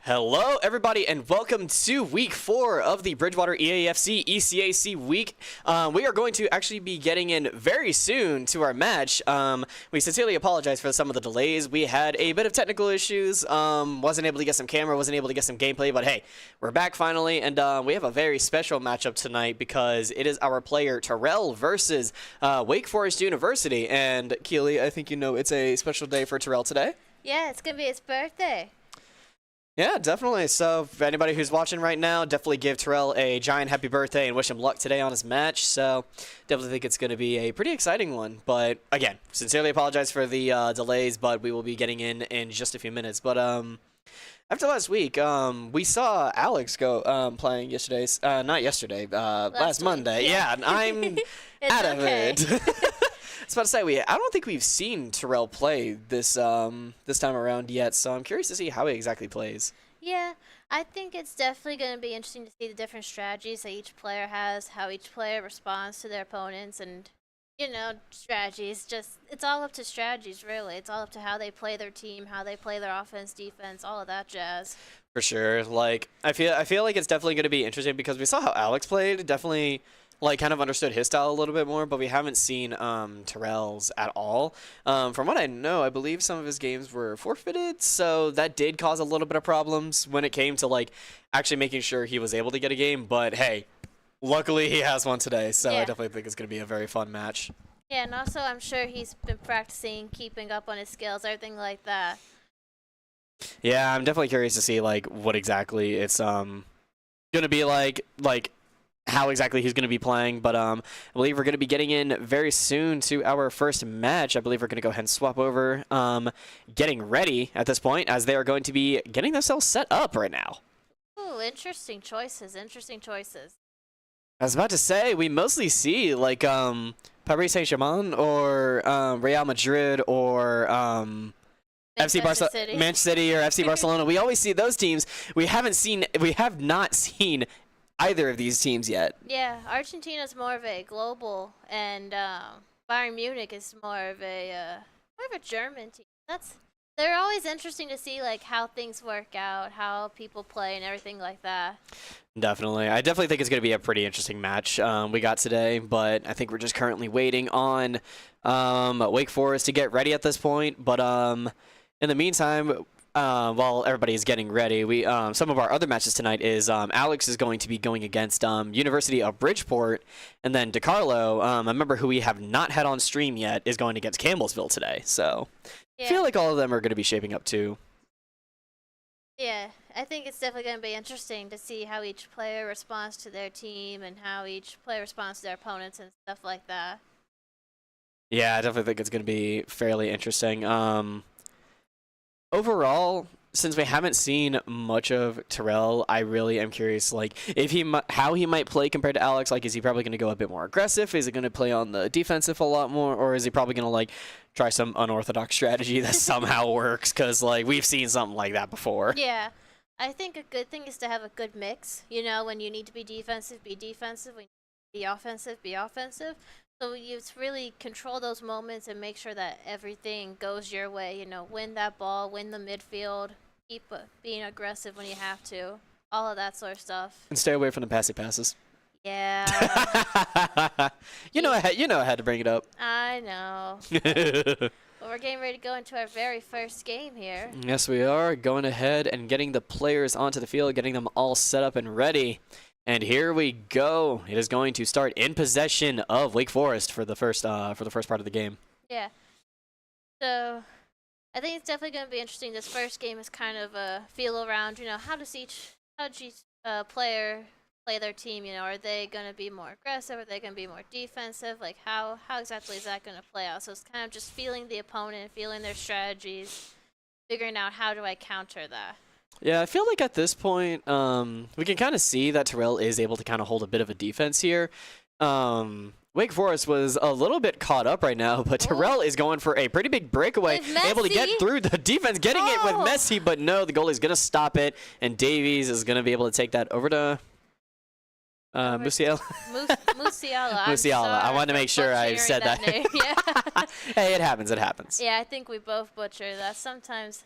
Hello, everybody, and welcome to Week 4 of the Bridgewater EAFC ECAC week. We are going to actually be getting in very soon to our match. We sincerely apologize for some of the delays. We had a bit of technical issues, wasn't able to get some camera, wasn't able to get some gameplay, but hey, we're back finally, and we have a very special matchup tonight because it is our player Terrell versus Wake Forest University. And Keely, I think you know it's a special day for Terrell today. Yeah, it's going to be his birthday. Yeah, definitely. So, for anybody who's watching right now, definitely give Terrell a giant happy birthday and wish him luck today on his match. So, definitely think it's going to be a pretty exciting one. But, again, sincerely apologize for the delays, but we will be getting in just a few minutes. But, after last week, we saw Alex go playing yesterday. Not yesterday, last Monday. Yeah, and I'm out of it. I was about to say, I don't think we've seen Terrell play this this time around yet, so I'm curious to see how he exactly plays. Yeah, I think it's definitely going to be interesting to see the different strategies that each player has, how each player responds to their opponents, and, you know, strategies. It's all up to strategies, really. It's all up to how they play their team, how they play their offense, defense, all of that jazz. For sure. Like, I feel like it's definitely going to be interesting because we saw how Alex played, definitely like kind of understood his style a little bit more, but we haven't seen Terrell's at all. From what I know, I believe some of his games were forfeited, so that did cause a little bit of problems when it came to like actually making sure he was able to get a game. But hey, luckily he has one today, so yeah. I definitely think it's going to be a very fun match. Yeah, and also I'm sure he's been practicing, keeping up on his skills, everything like that. Yeah, I'm definitely curious to see like what exactly it's going to be like how exactly he's going to be playing, but I believe we're going to be getting in very soon to our first match. I believe we're going to go ahead and swap over, getting ready at this point, as they are going to be getting themselves set up right now. Ooh, interesting choices, interesting choices. I was about to say, we mostly see, like, Paris Saint-Germain or Real Madrid or Manchester City or FC Barcelona. We always see those teams. We have not seen either of these teams yet. Yeah, Argentina's more of a global, and Bayern Munich is more of a German team. They're always interesting to see like how things work out, how people play, and everything like that. Definitely, I definitely think it's going to be a pretty interesting match we got today. But I think we're just currently waiting on Wake Forest to get ready at this point. But in the meantime, while everybody is getting ready, we some of our other matches tonight is Alex is going to be going against University of Bridgeport, and then DeCarlo, a member who we have not had on stream yet, is going against Campbellsville today. So yeah. I feel like all of them are going to be shaping up too. Yeah, I think it's definitely going to be interesting to see how each player responds to their team and how each player responds to their opponents and stuff like that. Yeah, I definitely think it's going to be fairly interesting. Overall, since we haven't seen much of Terrell, I really am curious, like, how he might play compared to Alex. Like, is he probably going to go a bit more aggressive? Is he going to play on the defensive a lot more? Or is he probably going to, like, try some unorthodox strategy that somehow works? Because, like, we've seen something like that before. Yeah. I think a good thing is to have a good mix. You know, when you need to be defensive, be defensive. When you need to be offensive, be offensive. So you really control those moments and make sure that everything goes your way. You know, win that ball, win the midfield, keep being aggressive when you have to. All of that sort of stuff. And stay away from the passy passes. Yeah. you know I had to bring it up. I know. Well, we're getting ready to go into our very first game here. Yes, we are. Going ahead and getting the players onto the field, getting them all set up and ready. And here we go. It is going to start in possession of Wake Forest for the first part of the game. Yeah. So I think it's definitely going to be interesting. This first game is kind of a feel around. You know, how does each player play their team? You know, are they going to be more aggressive? Are they going to be more defensive? Like how exactly is that going to play out? So it's kind of just feeling the opponent, feeling their strategies, figuring out how do I counter that. Yeah, I feel like at this point, we can kind of see that Terrell is able to kind of hold a bit of a defense here. Wake Forest was a little bit caught up right now, but Terrell is going for a pretty big breakaway, able to get through the defense, getting it with Messi, but no, the goalie's going to stop it, and Davies is going to be able to take that over to Musiala. Musiala. I wanted to make sure I said that. Yeah. Hey, it happens. It happens. Yeah, I think we both butcher that. Sometimes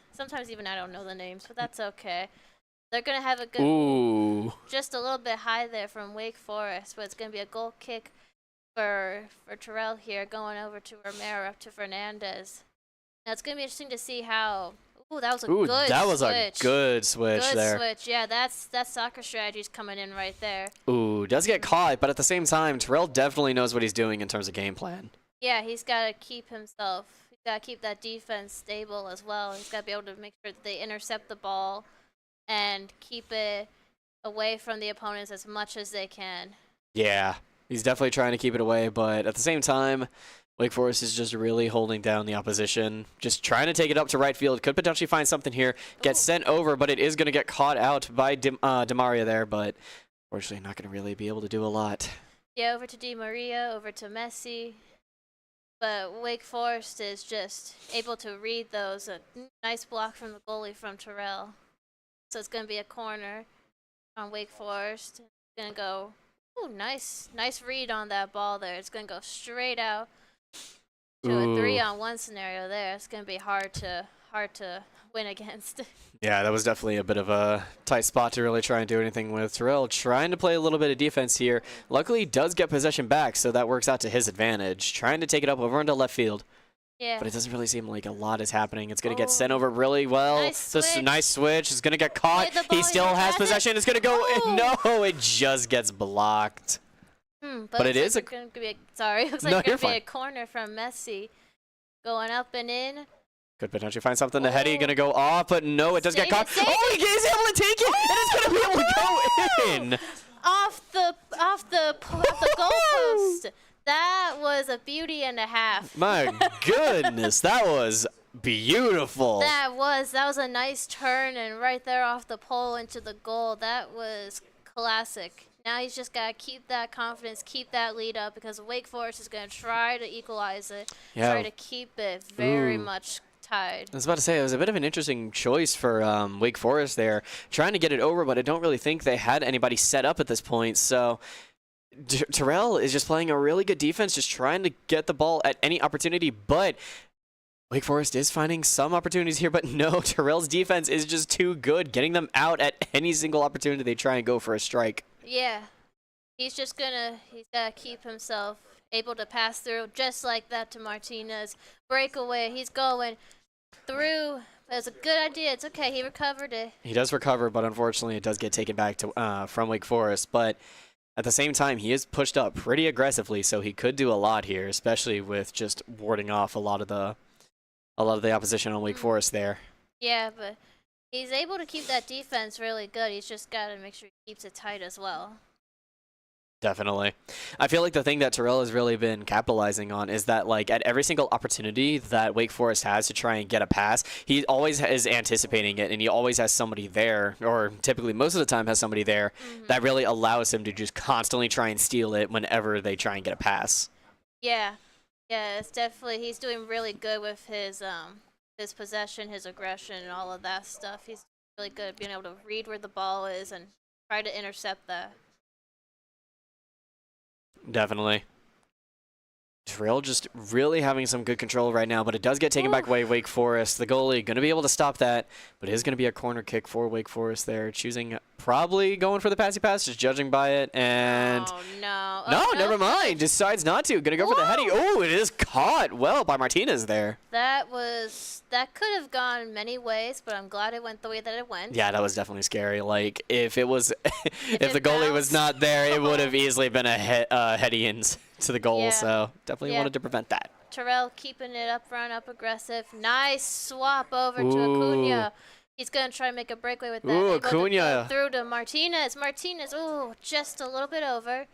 even I don't know the names, but that's okay. They're going to have a good, just a little bit high there from Wake Forest, but it's going to be a goal kick for Terrell here, going over to Romero, up to Fernandez. Now it's going to be interesting to see how. Ooh, that was a good switch. That was a good switch there. Good switch, yeah. That soccer strategy's coming in right there. Ooh, does get caught, but at the same time, Terrell definitely knows what he's doing in terms of game plan. Yeah, he's got to keep himself. He's got to keep that defense stable as well. He's got to be able to make sure that they intercept the ball and keep it away from the opponents as much as they can. Yeah, he's definitely trying to keep it away, but at the same time, Wake Forest is just really holding down the opposition, just trying to take it up to right field. Could potentially find something here, get sent over, but it is going to get caught out by DeMaria there, but unfortunately not going to really be able to do a lot. Yeah, over to Di Maria, over to Messi. But Wake Forest is just able to read those. A nice block from the goalie from Terrell. So it's going to be a corner on Wake Forest. It's going to go, ooh, nice read on that ball there. It's going to go straight out to a 3-on-1 scenario there. It's going to be hard to win against. Yeah, that was definitely a bit of a tight spot to really try and do anything with. Terrell trying to play a little bit of defense here. Luckily, he does get possession back, so that works out to his advantage. Trying to take it up over into left field. Yeah. But it doesn't really seem like a lot is happening. It's going to get sent over really well. Nice switch. It's going to get caught. He still has possession. It's going to go. No, it just gets blocked. But it is going to be looks like it's going to be a corner from Messi. Going up and in. Could potentially find something. The heady going to go off, but no, it does get caught. Oh, he is able to take it, and it's going to be able to go in. Off the goalpost. That was a beauty and a half. My goodness, that was beautiful. That was a nice turn and right there off the pole into the goal. That was classic. Now he's just got to keep that confidence, keep that lead up, because Wake Forest is going to try to equalize it, try to keep it very much tied. I was about to say, it was a bit of an interesting choice for Wake Forest there, trying to get it over, but I don't really think they had anybody set up at this point, so Terrell is just playing a really good defense, just trying to get the ball at any opportunity, but Wake Forest is finding some opportunities here, but no, Terrell's defense is just too good, getting them out at any single opportunity they try and go for a strike. Yeah, he's got to keep himself able to pass through just like that to Martinez. Breakaway, he's going through. That's a good idea. It's okay, he recovered it. He does recover, but unfortunately it does get taken back to from Wake Forest, but at the same time, he is pushed up pretty aggressively, so he could do a lot here, especially with just warding off a lot of the opposition on Wake Forest there. Yeah, but he's able to keep that defense really good. He's just got to make sure he keeps it tight as well. Definitely. I feel like the thing that Terrell has really been capitalizing on is that, like, at every single opportunity that Wake Forest has to try and get a pass, he always is anticipating it, and he always has somebody there, or typically most of the time has somebody there, that really allows him to just constantly try and steal it whenever they try and get a pass. Yeah. Yeah, it's definitely, he's doing really good with his possession, his aggression, and all of that stuff. He's really good at being able to read where the ball is and try to intercept that. Definitely. Terrell just really having some good control right now, but it does get taken back by Wake Forest. The goalie going to be able to stop that, but it is going to be a corner kick for Wake Forest there, choosing probably going for the passy pass, just judging by it, and no, never mind, decides not to. Going to go for the heady. Oh, it is caught well by Martinez there. That could have gone many ways, but I'm glad it went the way that it went. Yeah, that was definitely scary. Like, if it was, if the goalie was not there, it would have easily been a heady ins to the goal, so definitely wanted to prevent that. Terrell keeping it up front, up aggressive. Nice swap over to Acuna. He's going to try and make a breakaway with that. Ooh, Acuna. Through to Martinez. Just a little bit over.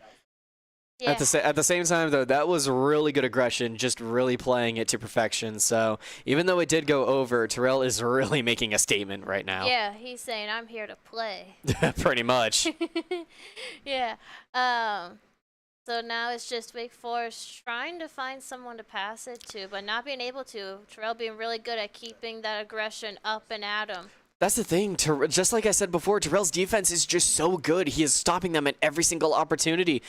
Yeah. At the same time, though, that was really good aggression, just really playing it to perfection. So even though it did go over, Terrell is really making a statement right now. Yeah, he's saying, I'm here to play. Pretty much. Yeah. So now it's just Wake Forest trying to find someone to pass it to, but not being able to. Terrell being really good at keeping that aggression up and at him. That's the thing. Just like I said before, Terrell's defense is just so good. He is stopping them at every single opportunity.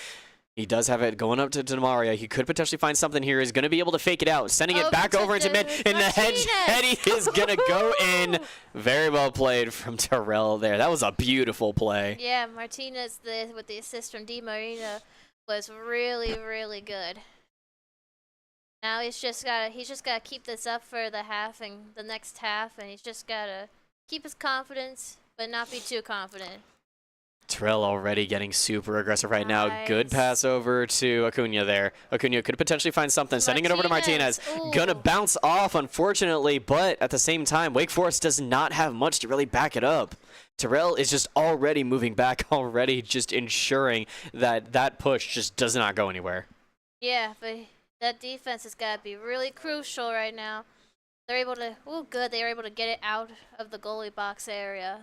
He does have it going up to Demaria. He could potentially find something here. He's going to be able to fake it out. Sending it back over into mid. And the heady is going to go in. Very well played from Terrell there. That was a beautiful play. Yeah, Martinez with the assist from Di Maria was really, really good. Now he's just gotta keep this up for the half and the next half, and he's just gotta keep his confidence, but not be too confident. Terrell already getting super aggressive right now. Good pass over to Acuna there. Acuna could potentially find something. Sending it over to Martinez. Ooh. Gonna bounce off, unfortunately, but at the same time, Wake Forest does not have much to really back it up. Terrell is just already moving back, already just ensuring that that push just does not go anywhere. Yeah, but that defense has got to be really crucial right now. They're able to, they were able to get it out of the goalie box area.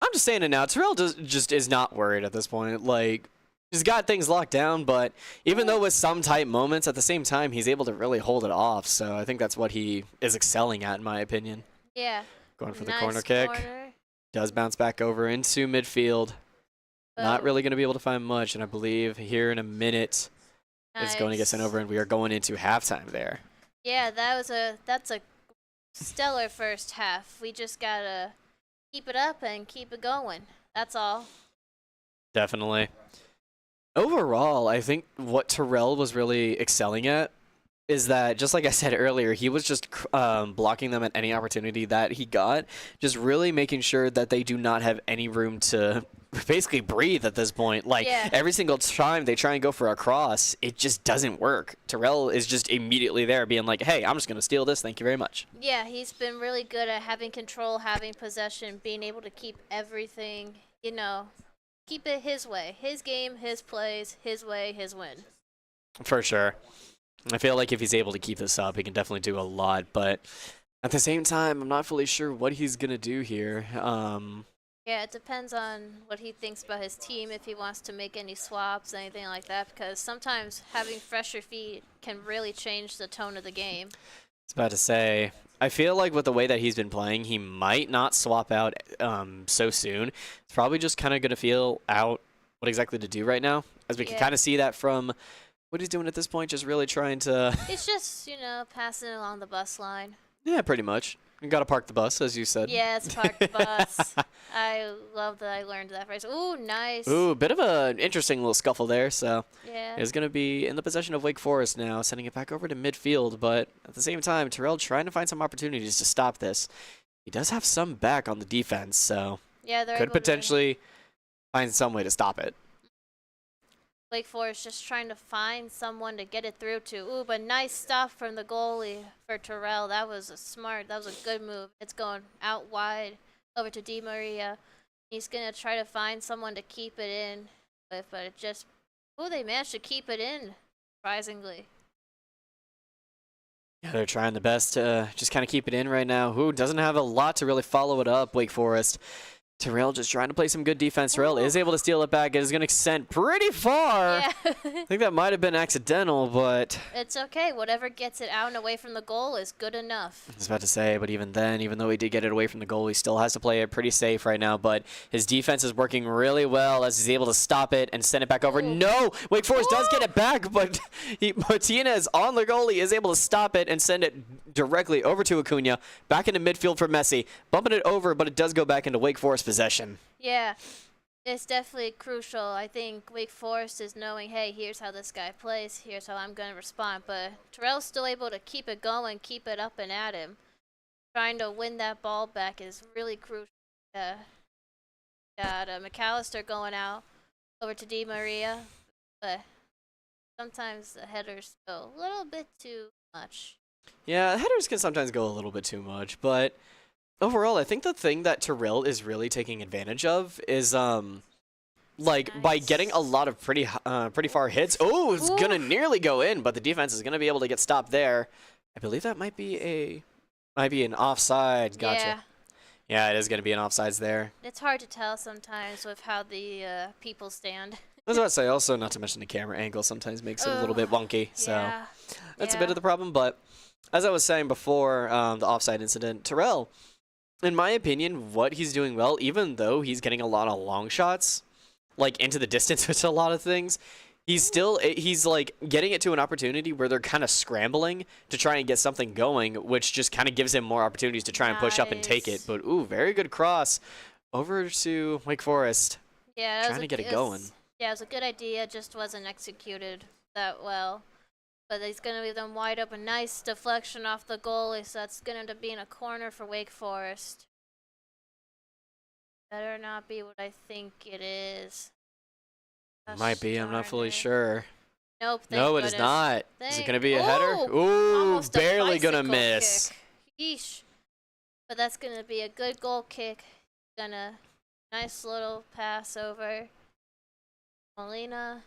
I'm just saying it now. Terrell just is not worried at this point. Like, he's got things locked down, but even though with some tight moments, at the same time, he's able to really hold it off. So I think that's what he is excelling at, in my opinion. Yeah. Going for the corner kick. Does bounce back over into midfield. Not really going to be able to find much, and I believe here in a minute it's going to get sent over, and we are going into halftime there. Yeah, that's a stellar first half. We just got to keep it up and keep it going. That's all. Definitely. Overall, I think what Terrell was really excelling at is that, just like I said earlier, he was just blocking them at any opportunity that he got, just really making sure that they do not have any room to basically breathe at this point. Like, every single time they try and go for a cross, it just doesn't work. Terrell is just immediately there being like, hey, I'm just going to steal this. Thank you very much. Yeah, he's been really good at having control, having possession, being able to keep everything, keep it his way. His game, his plays, his way, his win. For sure. I feel like if he's able to keep this up, he can definitely do a lot. But at the same time, I'm not fully sure what he's going to do here. Yeah, it depends on what he thinks about his team, if he wants to make any swaps, anything like that, because sometimes having fresher feet can really change the tone of the game. I was about to say, I feel like with the way that he's been playing, he might not swap out so soon. It's probably just kind of going to feel out what exactly to do right now, as we can kind of see that from what he's doing at this point, just really trying to... It's just, passing along the bus line. Yeah, pretty much. You got to park the bus, as you said. Yeah, it's park the bus. I love that I learned that phrase. Ooh, nice. Ooh, bit of an interesting little scuffle there. So it's going to be in the possession of Wake Forest now, sending it back over to midfield. But at the same time, Terrell trying to find some opportunities to stop this. He does have some back on the defense, so could potentially find some way to stop it. Wake Forest just trying to find someone to get it through to. Ooh, but nice stuff from the goalie for Terrell. That was a good move. It's going out wide over to Di Maria. He's going to try to find someone to keep it in. But it just, they managed to keep it in, surprisingly. Yeah, they're trying the best to just kind of keep it in right now. Who doesn't have a lot to really follow it up, Wake Forest. Terrell just trying to play some good defense. Terrell is able to steal it back. It is going to extend pretty far. Yeah. I think that might have been accidental, but... It's okay. Whatever gets it out and away from the goal is good enough. I was about to say, but even then, even though he did get it away from the goal, he still has to play it pretty safe right now. But his defense is working really well as he's able to stop it and send it back over. No! Wake Forest does get it back, but Martinez on the goalie is able to stop it and send it directly over to Acuna. Back into midfield for Messi. Bumping it over, but it does go back into Wake Forest possession. Yeah, it's definitely crucial. I think Wake Forest is knowing, hey, here's how this guy plays, here's how I'm going to respond. But Terrell's still able to keep it going, keep it up and at him. Trying to win that ball back is really crucial. Got McAllister going out over to Di Maria, but sometimes the headers go a little bit too much. Yeah, headers can sometimes go a little bit too much, but overall, I think the thing that Terrell is really taking advantage of is, by getting a lot of pretty far hits. Oh, it's gonna nearly go in, but the defense is gonna be able to get stopped there. I believe that might be an offside. Gotcha. Yeah, it is gonna be an offsides there. It's hard to tell sometimes with how the people stand. I was about to say, also, not to mention the camera angle sometimes makes it a little bit wonky, so that's a bit of the problem. But as I was saying before, the offside incident, Terrell, in my opinion, what he's doing well, even though he's getting a lot of long shots, like into the distance with a lot of things, he's like getting it to an opportunity where they're kind of scrambling to try and get something going, which just kind of gives him more opportunities to try and push up and take it. But ooh, very good cross over to Wake Forest. Yeah, trying to get it going. Yeah, it was a good idea, just wasn't executed that well. But he's going to leave them wide open. Nice deflection off the goalie, so that's going to end up being a corner for Wake Forest. Better not be what I think it is. Might be, I'm not fully sure. Nope. No, it is not. Is it going to be a header? Ooh, barely going to miss. Kick. Yeesh. But that's going to be a good goal kick. Nice little pass over Molina.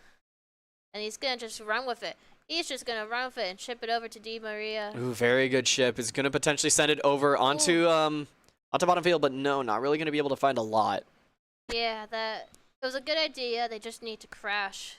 And he's going to just run with it. He's just going to run with it and chip it over to Di Maria. Ooh, very good chip. He's going to potentially send it over onto bottom field, but no, not really going to be able to find a lot. Yeah, it was a good idea. They just need to crash.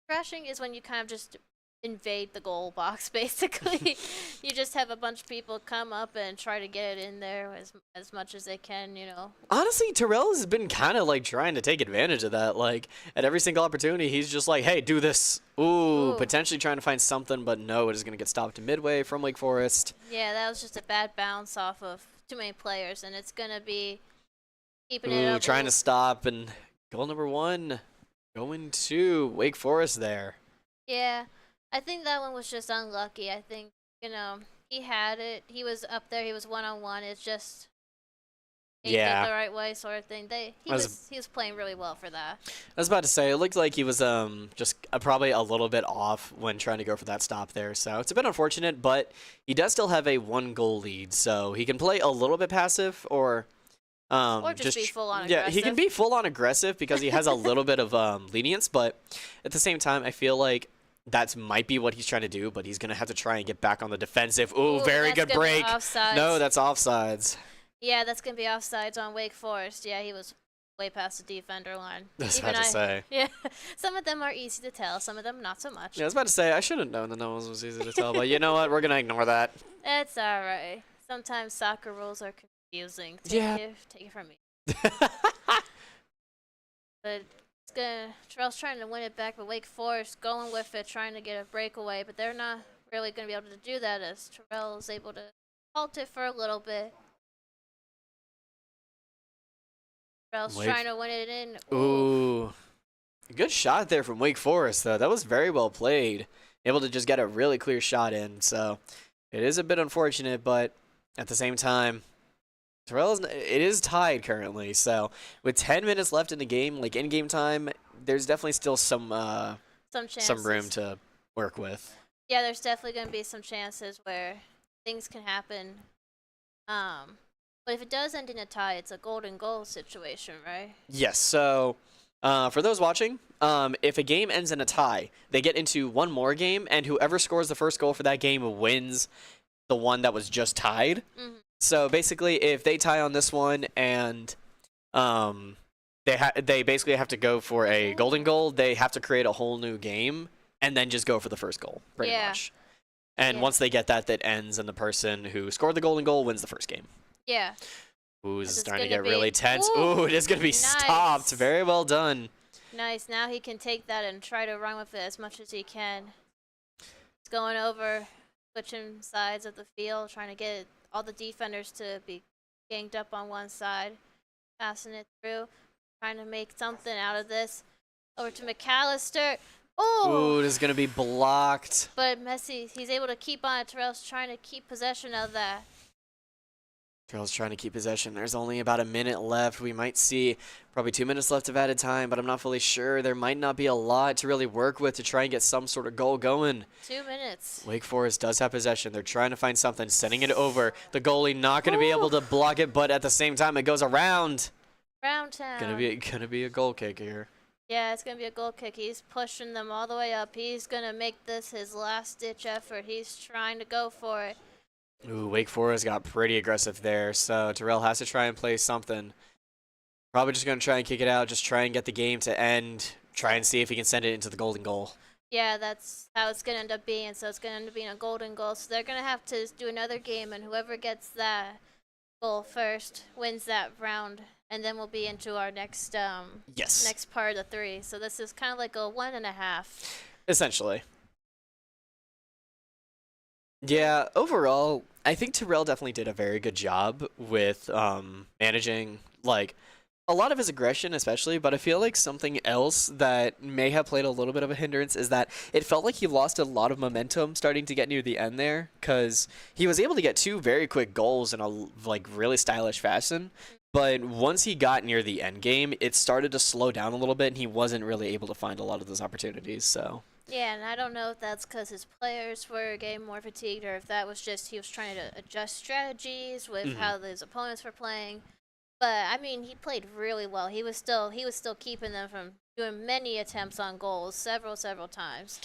Crashing is when you kind of just invade the goal box, basically. You just have a bunch of people come up and try to get it in there as much as they can, you know. Honestly, Terrell has been kind of like trying to take advantage of that. Like at every single opportunity, he's just like, "Hey, do this." Ooh, potentially trying to find something, but no, it is going to get stopped midway from Wake Forest. Yeah, that was just a bad bounce off of too many players, and it's going to be keeping it up. Trying to stop, and goal number 1 going to Wake Forest there. Yeah. I think that one was just unlucky. I think, you know, he had it. He was up there. He was one-on-one. It's just aimed it the right way sort of thing. He was playing really well for that. I was about to say, it looked like he was just probably a little bit off when trying to go for that stop there. So it's a bit unfortunate, but he does still have a 1-goal lead. So he can play a little bit passive or just be full-on aggressive. Yeah, he can be full-on aggressive because he has a little bit of lenience. But at the same time, I feel like that might be what he's trying to do, but he's going to have to try and get back on the defensive. Ooh, very good break. No, that's offsides. Yeah, that's going to be offsides on Wake Forest. Yeah, he was way past the defender line. That's about to say. Yeah, some of them are easy to tell, some of them not so much. Yeah, I was about to say, I should have known that no one was easy to tell, but you know what? We're going to ignore that. It's all right. Sometimes soccer rules are confusing. Take it from me. But Terrell's trying to win it back, but Wake Forest going with it, trying to get a breakaway, but they're not really going to be able to do that as Terrell is able to halt it for a little bit. Terrell's trying to win it in. Ooh. Good shot there from Wake Forest, though. That was very well played. Able to just get a really clear shot in, so it is a bit unfortunate, but at the same time, it is tied currently, so with 10 minutes left in the game, like in-game time, there's definitely still some room to work with. Yeah, there's definitely going to be some chances where things can happen. But if it does end in a tie, it's a golden goal situation, right? Yes, so for those watching, if a game ends in a tie, they get into one more game, and whoever scores the first goal for that game wins the one that was just tied. Mm-hmm. So basically, if they tie on this one and they basically have to go for a golden goal, they have to create a whole new game and then just go for the first goal, pretty much. And once they get that, that ends, and the person who scored the golden goal wins the first game. Yeah. Ooh, this is starting to get really tense. Ooh, it is going to be stopped. Very well done. Nice. Now he can take that and try to run with it as much as he can. He's going over, switching sides of the field, trying to get all the defenders to be ganged up on one side, passing it through, trying to make something out of this. Over to McAllister. Ooh, this is going to be blocked. But Messi, he's able to keep on it. Terrell's trying to keep possession of that. Terrell's trying to keep possession. There's only about a minute left. We might see probably 2 minutes left of added time, but I'm not fully sure. There might not be a lot to really work with to try and get some sort of goal going. 2 minutes. Wake Forest does have possession. They're trying to find something, sending it over. The goalie not going to be able to block it, but at the same time, it goes around. Round town. Gonna be a goal kick here. Yeah, it's going to be a goal kick. He's pushing them all the way up. He's going to make this his last-ditch effort. He's trying to go for it. Ooh, Wake Forest got pretty aggressive there, so Terrell has to try and play something. Probably just going to try and kick it out, just try and get the game to end, try and see if he can send it into the golden goal. Yeah, that's how it's going to end up being, so it's going to end up being a golden goal. So they're going to have to do another game, and whoever gets that goal first wins that round, and then we'll be into our next Yes. next part of the 3. So this is kind of like a 1.5. Essentially. Yeah, overall, I think Terrell definitely did a very good job with managing like a lot of his aggression, especially. But I feel like something else that may have played a little bit of a hindrance is that it felt like he lost a lot of momentum starting to get near the end there, because he was able to get 2 very quick goals in a like really stylish fashion. But once he got near the end game, it started to slow down a little bit, and he wasn't really able to find a lot of those opportunities. So. Yeah, and I don't know if that's because his players were getting more fatigued, or if that was just he was trying to adjust strategies with how his opponents were playing. But I mean, he played really well. He was still keeping them from doing many attempts on goals, several times.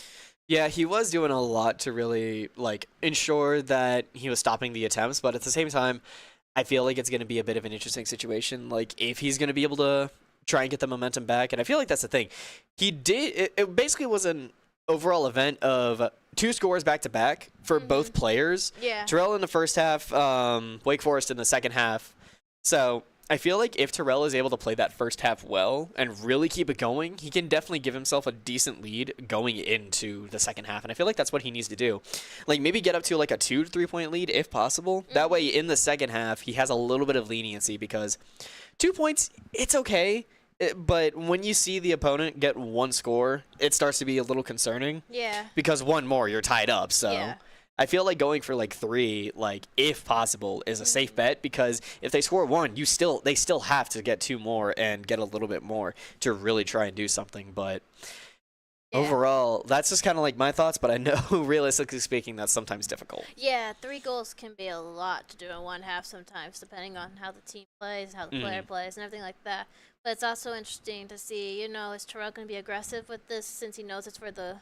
Yeah, he was doing a lot to really like ensure that he was stopping the attempts, but at the same time, I feel like it's going to be a bit of an interesting situation. Like if he's going to be able to try and get the momentum back, and I feel like that's the thing. He did. It basically was an overall event of 2 scores back to back for both players. Yeah. Terrell in the first half, Wake Forest in the second half. So I feel like if Terrell is able to play that first half well and really keep it going, he can definitely give himself a decent lead going into the second half. And I feel like that's what he needs to do. Like maybe get up to like a 2 to 3 point lead if possible. That way in the second half, he has a little bit of leniency, because 2 points, it's okay. But when you see the opponent get 1 score, it starts to be a little concerning. Yeah. Because 1 more, you're tied up. So Yeah. I feel like going for like 3, like if possible, is a safe bet, because if they score 1, they still have to get 2 more and get a little bit more to really try and do something. But overall, that's just kind of like my thoughts. But I know realistically speaking, that's sometimes difficult. Yeah, 3 goals can be a lot to do in one half sometimes, depending on how the team plays, how the player plays, and everything like that. But it's also interesting to see, is Terrell going to be aggressive with this since he knows it's for the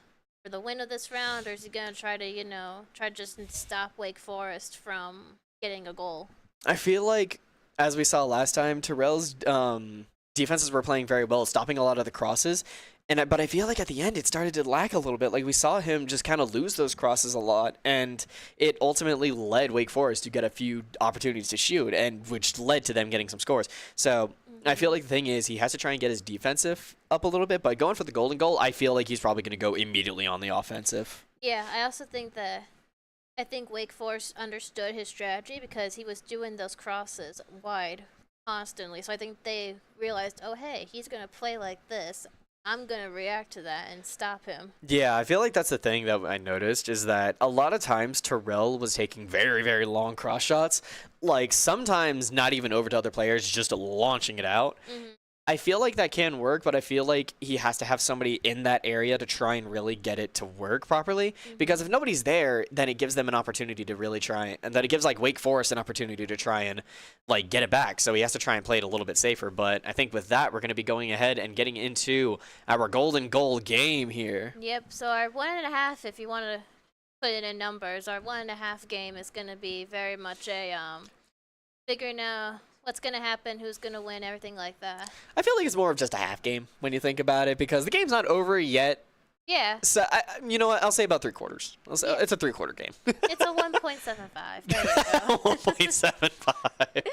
win of this round, or is he going to try to just stop Wake Forest from getting a goal? I feel like, as we saw last time, Terrell's defenses were playing very well, stopping a lot of the crosses. But I feel like at the end it started to lack a little bit. Like we saw him just kind of lose those crosses a lot, and it ultimately led Wake Forest to get a few opportunities to shoot, and which led to them getting some scores. So I feel like the thing is he has to try and get his defensive up a little bit, but going for the golden goal, I feel like he's probably going to go immediately on the offensive. Yeah, I also think I think Wake Forest understood his strategy because he was doing those crosses wide constantly. So I think they realized, oh hey, he's going to play like this. I'm going to react to that and stop him. Yeah, I feel like that's the thing that I noticed, is that a lot of times Terrell was taking very, very long cross shots, like sometimes not even over to other players, just launching it out. I feel like that can work, but I feel like he has to have somebody in that area to try and really get it to work properly. Because if nobody's there, then it gives them an opportunity to really try, and then it gives like Wake Forest an opportunity to try and like get it back. So he has to try and play it a little bit safer. But I think with that, we're going to be going ahead and getting into our golden goal game here. Yep. So our 1.5, if you want to put it in numbers, our 1.5 game is going to be very much a figuring out what's going to happen, who's going to win, everything like that. I feel like it's more of just a half game when you think about it, because the game's not over yet. Yeah. So, you know what? I'll say about 3/4. It's a 3/4 game. It's a 1.75. There you go. 1.75.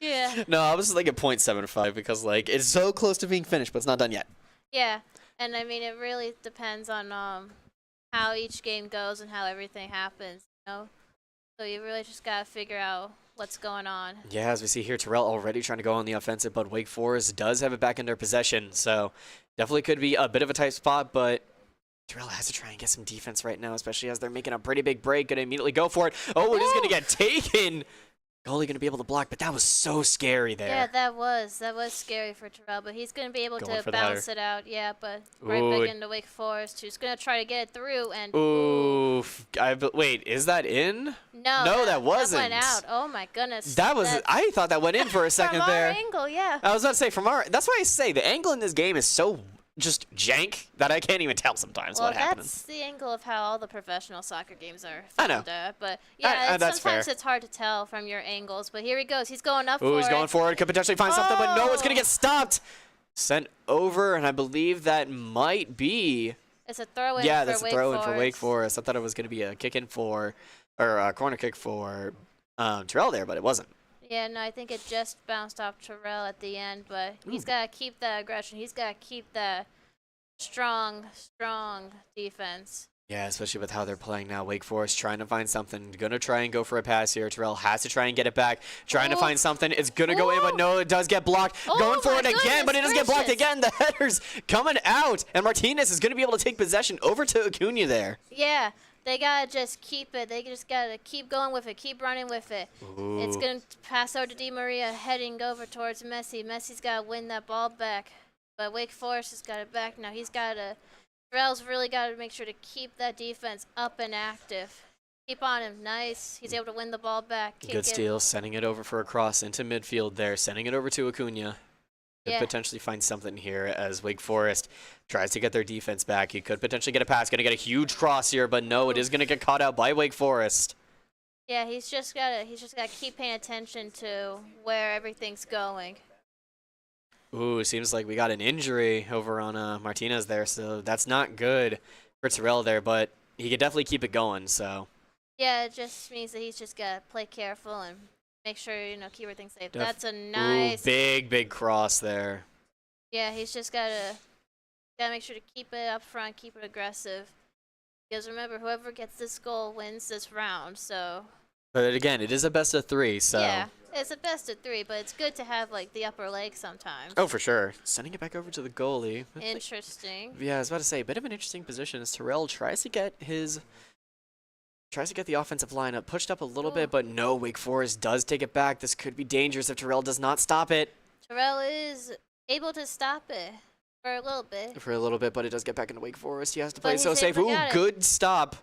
Yeah. No, I was just thinking 0.75 because, like, it's so close to being finished, but it's not done yet. Yeah. And, I mean, it really depends on how each game goes and how everything happens, So you really just got to figure out what's going on. Yeah, as we see here, Terrell already trying to go on the offensive, but Wake Forest does have it back in their possession, so definitely could be a bit of a tight spot, but Terrell has to try and get some defense right now, especially as they're making a pretty big break. Gonna immediately go for it. Oh, it is gonna get taken. Goalie gonna be able to block, but that was so scary there. Yeah, that was scary for Terrell, but he's gonna be able Going to for the bounce header. it out. Yeah, but right Ooh. back into Wake Forest, who's gonna try to get it through and Oof. Wait, is that in? no, that wasn't. That went out. Oh my goodness. That was. I thought that went in for a second from there. our angle, yeah. I was about to say that's why I say the angle in this game is so just jank that I can't even tell sometimes Well, what happened. that's the angle of how all the professional soccer games are I know. filmed at, but yeah, that's sometimes fair. it's hard to tell from your angles. But here he goes. He's going up for Ooh, he's it. going for it. Could potentially find something, but no, it's going to Oh. get stopped. Sent over, and I believe that might be. It's a throw-in Yeah, for that's a Wake throw in for Forest. Wake Forest. I thought it was going to be a kick in for, or a corner kick for Terrell there, but it wasn't. Yeah, no, I think it just bounced off Terrell at the end, but he's got to keep that aggression. He's got to keep that strong defense. Yeah, especially with how they're playing now. Wake Forest trying to find something. Going to try and go for a pass here. Terrell has to try and get it back. Trying to find something. It's going to go in, but no, it does get blocked. Going for it again, but it does get blocked again. The header's coming out, and Martinez is going to be able to take possession over to Acuna there. Yeah, they got to just keep it. They just got to keep going with it, keep running with it. Ooh. It's going to pass over to Di Maria, heading over towards Messi. Messi's got to win that ball back, but Wake Forest has got it back now. He's got to... Terrell's really got to make sure to keep that defense up and active. Keep on him. Nice. He's able to win the ball back. Good steal. Sending it over for a cross into midfield there. Sending it over to Acuna. Could potentially find something here as Wake Forest tries to get their defense back. He could potentially get a pass. Going to get a huge cross here, but no, it is going to get caught out by Wake Forest. Yeah, he's just got to keep paying attention to where everything's going. Ooh, seems like we got an injury over on Martinez there, so that's not good for Terrell there, but he could definitely keep it going, so. Yeah, it just means that he's just got to play careful and make sure, keep everything safe. That's a Ooh, nice... big cross there. Yeah, he's just got to make sure to keep it up front, keep it aggressive. Because remember, whoever gets this goal wins this round, so... But again, it is a best of 3, so. Yeah, it's a best of 3, but it's good to have, the upper leg sometimes. Oh, for sure. Sending it back over to the goalie. Interesting. Yeah, I was about to say, a bit of an interesting position as Terrell tries to get the offensive lineup pushed up a little bit, but no, Wake Forest does take it back. This could be dangerous if Terrell does not stop it. Terrell is able to stop it for a little bit. For a little bit, but it does get back into Wake Forest. He has to play it so he's safe. able Ooh, to good stop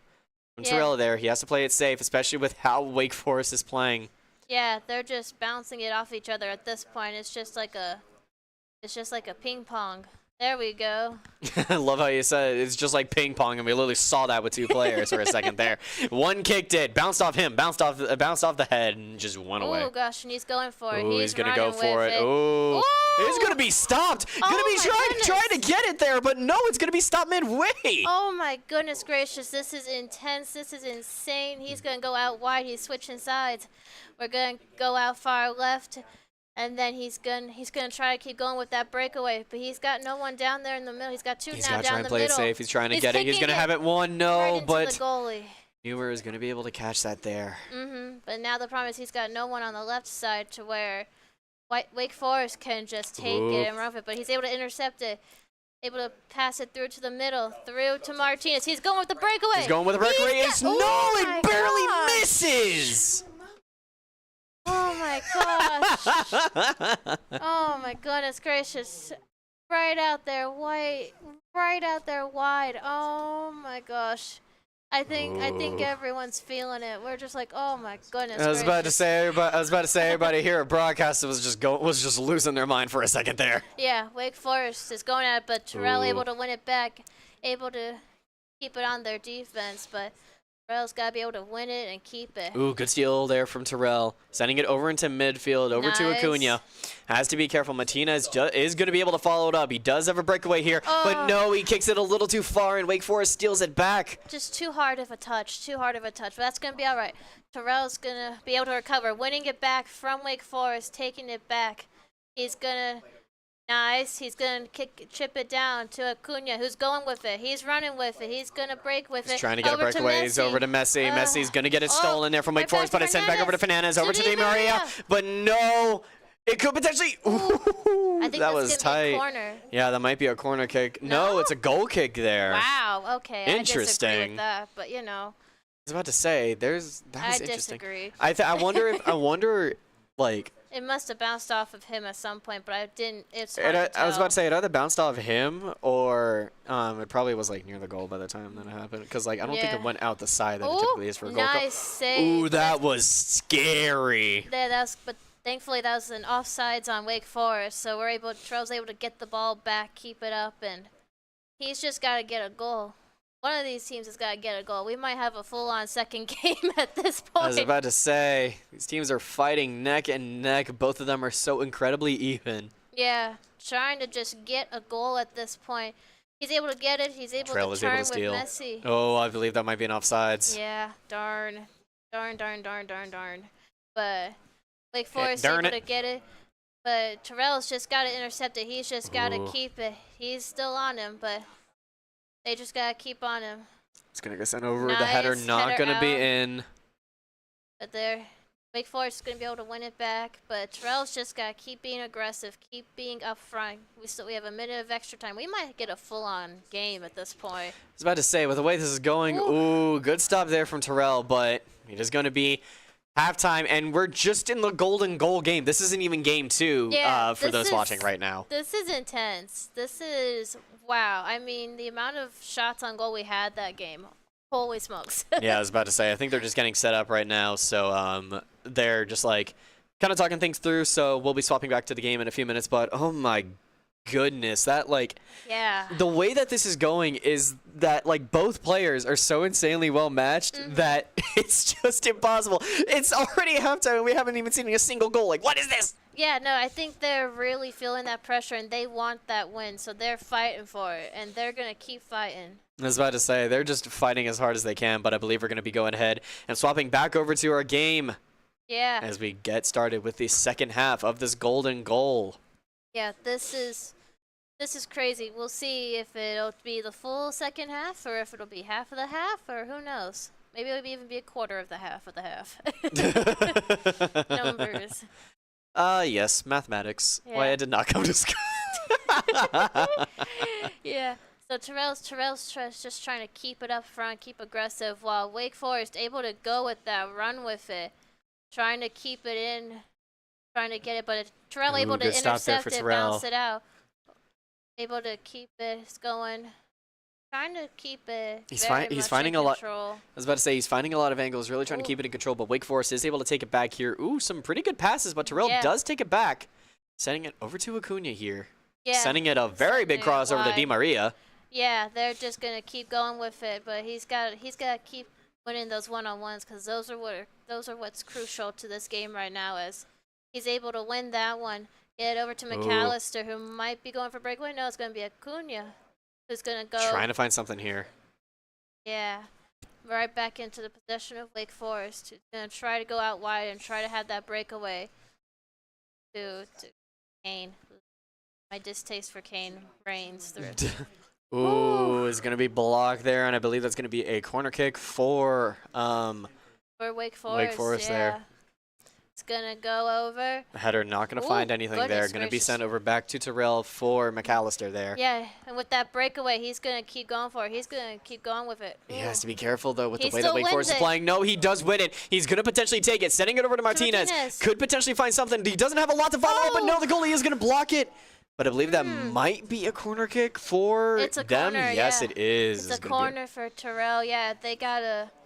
from Terrell there. He has to play it safe, especially with how Wake Forest is playing. Yeah, they're just bouncing it off each other at this point. It's just like a ping pong. There we go. I love how you said it's just like ping pong, and we literally saw that with 2 players for a second there. One kicked it, bounced off him, bounced off the head, and just went away. Oh gosh, and he's going for it. Ooh, he's gonna go for it. Ooh. It's gonna be stopped. Gonna be trying to get it there, but no, it's gonna be stopped midway. Oh my goodness gracious, this is intense. This is insane. He's gonna go out wide. He's switching sides. We're gonna go out far left. And then he's gonna try to keep going with that breakaway, but he's got no one down there in the middle. He's got 2 now down the middle. He's got to try and play it safe. He's trying to get it. He's gonna have it one. No, right but the goalie. Newer is gonna be able to catch that there. But now the problem is he's got no one on the left side to where Wake Forest can just take it and run with it. But he's able to intercept it, able to pass it through to the middle, through to Martinez. He's going with the breakaway. He's going with the breakaway. It barely misses. Oh my gosh. Oh my goodness gracious. Right out there wide. Oh my gosh. I think everyone's feeling it. We're just like, oh my goodness. I was about to say everybody here at broadcast was just losing their mind for a second there. Yeah, Wake Forest is going at it, but Terrell able to win it back, able to keep it on their defense, but Terrell's got to be able to win it and keep it. Ooh, good steal there from Terrell. Sending it over into midfield, over to Acuna. Has to be careful. Martinez is going to be able to follow it up. He does have a breakaway here, but no, he kicks it a little too far, and Wake Forest steals it back. Just too hard of a touch, but that's going to be all right. Terrell's going to be able to recover, winning it back from Wake Forest, taking it back. He's going to... Nice. He's going to chip it down to Acuna, who's going with it. He's running with it. He's going to break with it. He's trying to get a breakaway. He's over to Messi. Messi's going to get it stolen there from Wake Forest, but it's sent back over to Fernandez, over to Di Maria. But no, it could potentially... Ooh, I think that was tight. A corner. Yeah, that might be a corner kick. No, it's a goal kick there. Wow, okay. Interesting. I disagree with that, but I was about to say, that was interesting. Disagree. I wonder, like... It must have bounced off of him at some point, but I didn't. I was about to say it either bounced off him or it probably was like near the goal by the time that it happened. Because I don't think it went out the side that it typically is for a goal. Nice save. Ooh, that was scary. But thankfully that was an offsides on Wake Forest, so Terrell's able to get the ball back, keep it up, and he's just got to get a goal. One of these teams has got to get a goal. We might have a full-on second game at this point. I was about to say, these teams are fighting neck and neck. Both of them are so incredibly even. Yeah, trying to just get a goal at this point. He's able to get it. He's able to turn with Messi. Oh, I believe that might be an offsides. Yeah, darn. But Wake Forest darn able it. to get it. But Terrell's just got to intercept it. He's just got to keep it. He's still on him, but they just got to keep on him. It's going to get sent over. Nice The header not going to be out. in. But Wake Forest is going to be able to win it back. But Terrell's just got to keep being aggressive, keep being up front. We have a minute of extra time. We might get a full-on game at this point. I was about to say, with the way this is going, ooh, good stop there from Terrell, but it is going to be halftime, and we're just in the golden goal game. This isn't even game 2 for those watching right now. This is intense. This is, wow. I mean, the amount of shots on goal we had that game. Holy smokes. Yeah, I was about to say, I think they're just getting set up right now, so they're just like kind of talking things through, so we'll be swapping back to the game in a few minutes, but oh my goodness, that yeah. The way that this is going is that both players are so insanely well matched that it's just impossible. It's already halftime and we haven't even seen a single goal. What is this? Yeah, no, I think they're really feeling that pressure and they want that win, so they're fighting for it and they're going to keep fighting. I was about to say, they're just fighting as hard as they can, but I believe we're going to be going ahead and swapping back over to our game. Yeah. As we get started with the second half of this golden goal. Yeah, this is crazy. We'll see if it'll be the full second half or if it'll be half of the half or who knows. Maybe it'll even be a quarter of the half of the half. Numbers. Yes, mathematics. Yeah. Why I did not come to school. Yeah. So Terrell's just trying to keep it up front, keep aggressive, while Wake Forest able to go with that, run with it, trying to keep it in, trying to get it, but Terrell able to intercept it, bounce it out, able to keep it going, trying to keep it. He's finding a lot. I was about to say he's finding a lot of angles, really trying to keep it in control. But Wake Forest is able to take it back here. Ooh, some pretty good passes, but Terrell does take it back, sending it over to Acuna here. Yeah, sending it a very big cross over to Di Maria. Yeah, they're just gonna keep going with it, but he's got to keep winning those one-on-ones because those are what's crucial to this game right now. As he's able to win that one, get it over to McAllister, who might be going for breakaway. No, it's gonna be Acuna, who's gonna go trying to find something here. Yeah, right back into the possession of Wake Forest. Who's gonna try to go out wide and try to have that breakaway to Kane. My distaste for Kane reigns through. Ooh, is going to be blocked there, and I believe that's going to be a corner kick for Wake Forest. Wake Forest there. It's going to go over. The header not going to find anything there. Going to be sent over back to Terrell for McAllister there. Yeah, and with that breakaway, he's going to keep going for it. He's going to keep going with it. He has to be careful, though, with the way that Wake Forest is playing. No, he does win it. He's going to potentially take it. Sending it over to Martinez. Could potentially find something. He doesn't have a lot to follow, but no, the goalie is going to block it. But I believe that might be a corner kick for them. Corner, yes, it is. It's a corner for Terrell. Yeah,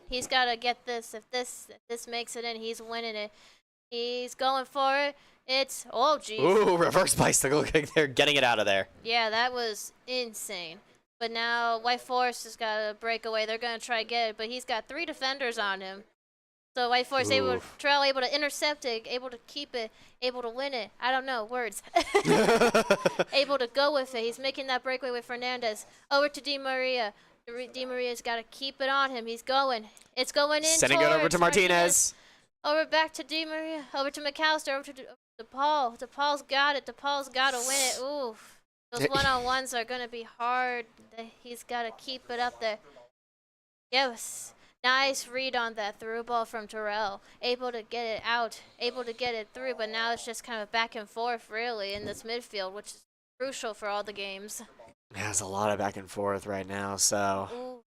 he's gotta get this. If this makes it in, he's winning it. He's going for it. It's geez. Ooh, reverse bicycle kick there, getting it out of there. Yeah, that was insane. But now White Forest has got a breakaway. They're gonna try to get it, but he's got 3 defenders on him. So White Forest Terrell able to intercept it, able to keep it, able to win it. I don't know, words. Able to go with it. He's making that breakaway with Fernandez. Over to Di Maria. Di Maria's got to keep it on him. He's going. It's going in. Sending it over to Martinez. Over back to Di Maria. Over to McAllister. Over to DePaul. DePaul's got it. DePaul's got to win it. Ooh. Those one-on-ones are going to be hard. He's got to keep it up there. Yes. Nice read on that through ball from Terrell. Able to get it out, able to get it through, but now it's just kind of back and forth, really, in this midfield, which is crucial for all the games. Yeah, there's a lot of back and forth right now, so.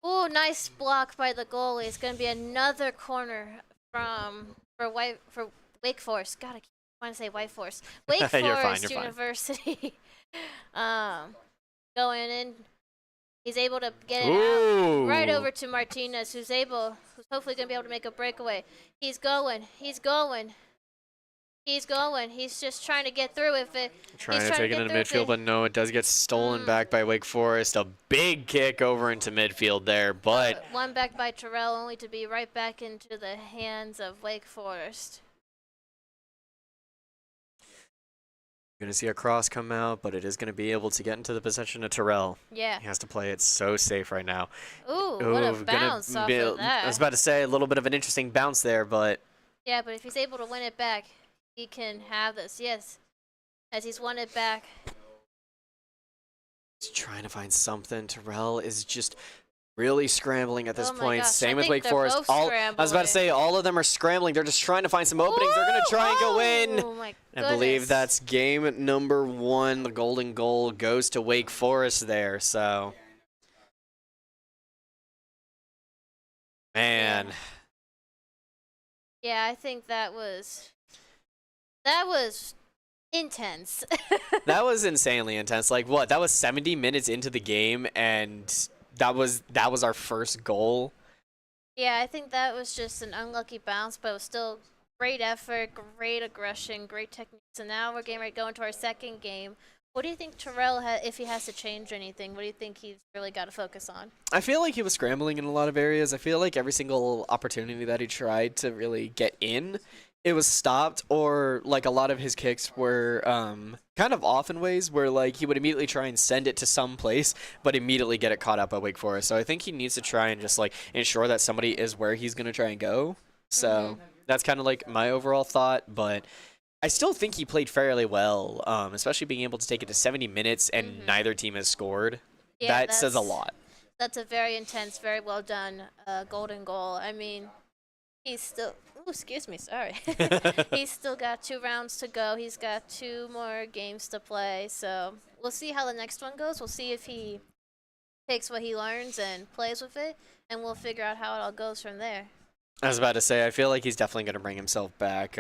Ooh, nice block by the goalie. It's going to be another corner for Wake Forest. God, I keep wanting to say White Forest. Wake Forest University. Going in. He's able to get it out right over to Martinez, who's hopefully going to be able to make a breakaway. He's going. He's just trying to get through with it. Trying to take it into midfield, but no, it does get stolen back by Wake Forest. A big kick over into midfield there, but one back by Terrell, only to be right back into the hands of Wake Forest. Going to see a cross come out, but it is going to be able to get into the possession of Terrell. Yeah. He has to play it so safe right now. Ooh, what a bounce off of that. I was about to say a little bit of an interesting bounce there, but Yeah, but if he's able to win it back, he can have this. Yes, as he's won it back. He's trying to find something. Terrell is just really scrambling at this Oh my point. gosh, Same I with think Wake they're Forest. both I was about to say, all of them are scrambling. They're just trying to find some openings. They're going to try and go in. Oh my I believe goodness. that's game number 1. The golden goal goes to Wake Forest there. So, man. Yeah, I think that was intense. That was insanely intense. Like, what? That was 70 minutes into the game, and that was our first goal. Yeah, I think that was just an unlucky bounce, but it was still great effort, great aggression, great techniques. And now we're getting ready to go into our second game. What do you think Terrell, if he has to change anything, what do you think he's really got to focus on? I feel like he was scrambling in a lot of areas. I feel like every single opportunity that he tried to really get in, it was stopped, or like a lot of his kicks were kind of off in ways where like he would immediately try and send it to some place, but immediately get it caught up by Wake Forest. So I think he needs to try and just like ensure that somebody is where he's going to try and go. So that's kind of like my overall thought, but I still think he played fairly well, especially being able to take it to 70 minutes and neither team has scored. Yeah, that says a lot. That's a very intense, very well done golden goal. I mean, he's still... Oh, excuse me, sorry. He's still got 2 rounds to go. He's got 2 more games to play. So we'll see how the next one goes. We'll see if he takes what he learns and plays with it, and we'll figure out how it all goes from there. I was about to say, I feel like he's definitely going to bring himself back.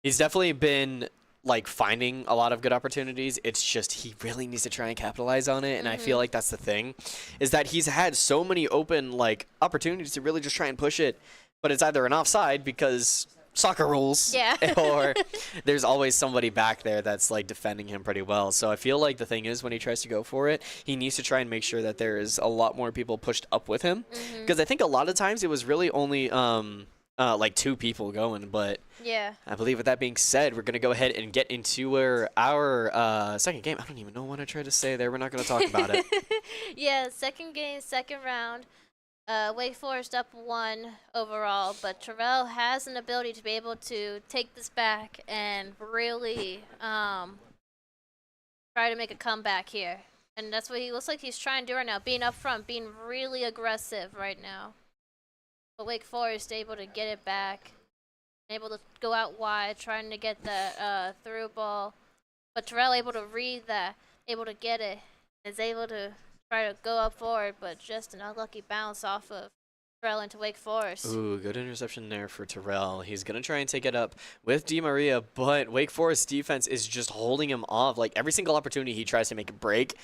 He's definitely been like finding a lot of good opportunities. It's just he really needs to try and capitalize on it, and I feel like that's the thing, is that he's had so many open like opportunities to really just try and push it, but it's either an offside because soccer rules, or there's always somebody back there that's like defending him pretty well. So I feel like the thing is, when he tries to go for it, he needs to try and make sure that there is a lot more people pushed up with him, because I think a lot of times it was really only like 2 people going. But yeah, I believe with that being said, we're going to go ahead and get into our second game. I don't even know what I tried to say there. We're not going to talk about it. Yeah, second game, second round. Wake Forest up 1 overall, but Terrell has an ability to be able to take this back and really try to make a comeback here. And that's what he looks like he's trying to do right now, being up front, being really aggressive right now. But Wake Forest able to get it back, able to go out wide, trying to get that through ball. But Terrell able to read that, able to get it, is able to try to go up forward, but just an unlucky bounce off of Terrell into Wake Forest. Ooh, good interception there for Terrell. He's going to try and take it up with Di Maria, but Wake Forest defense is just holding him off. Like, every single opportunity he tries to make a break,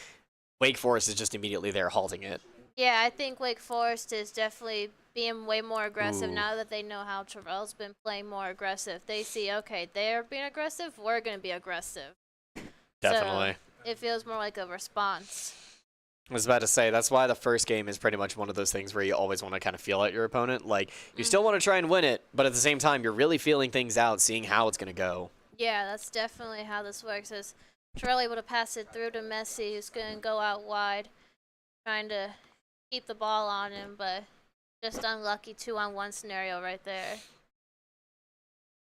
Wake Forest is just immediately there halting it. Yeah, I think Wake Forest is definitely being way more aggressive now that they know how Terrell's been playing more aggressive. They see, okay, they're being aggressive, we're going to be aggressive. Definitely. So it feels more like a response. I was about to say, that's why the first game is pretty much one of those things where you always want to kind of feel out your opponent. Like, you still want to try and win it, but at the same time, you're really feeling things out, seeing how it's going to go. Yeah, that's definitely how this works. Is Terrell able to pass it through to Messi, who's going to go out wide, trying to keep the ball on him, but just unlucky 2-on-1 scenario right there.